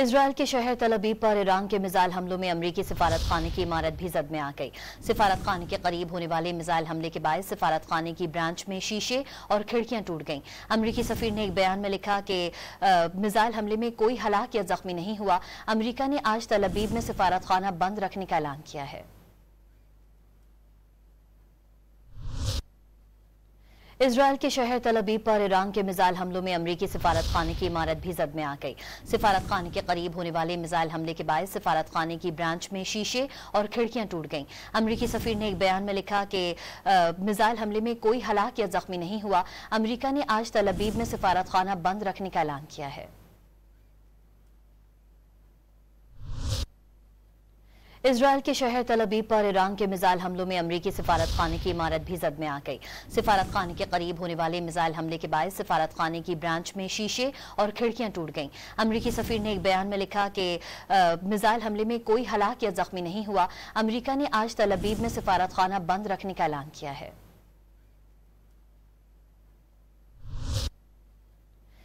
Israel के शहर तल अबीब पर ईरान के मिसाइल हमलों में अमरीकी सिफारत खाने की इमारत भी जद में आ गई। सिफारत खाने के करीब होने वाले मिसाइल हमले के बाद सिफारत खाने की ब्रांच में शीशे और खिड़कियां टूट गईं। अमरीकी सफीर ने एक बयान में लिखा कि मिसाइल हमले में कोई हलाक या जख्मी नहीं हुआ। अमरीका ने आज तल अबीब में सिफारत खाना बंद रखने का ऐलान किया है। इजरायल के शहर तल अबीब पर ईरान के मिसाइल हमलों में अमरीकी सिफारत खाने की इमारत भी जद में आ गई। सिफारत खाने के करीब होने वाले मिसाइल हमले के बाद सिफारत खाने की ब्रांच में शीशे और खिड़कियां टूट गईं। अमरीकी सफीर ने एक बयान में लिखा कि मिसाइल हमले में कोई हलाक या जख्मी नहीं हुआ। अमरीका ने आज तल अबीब में सिफारत खाना बंद रखने का ऐलान किया है। इजरायल के शहर तल अबीब पर ईरान के मिसाइल हमलों में अमरीकी सिफारत खाने की इमारत भी जद में आ गई। सिफारत खाने के करीब होने वाले मिसाइल हमले के बाद सिफारत खाने की ब्रांच में शीशे और खिड़कियां टूट गईं। अमरीकी सफीर ने एक बयान में लिखा कि मिसाइल हमले में कोई हलाक या जख्मी नहीं हुआ। अमरीका ने आज तल अबीब में सिफारत खाना बंद रखने का ऐलान किया है।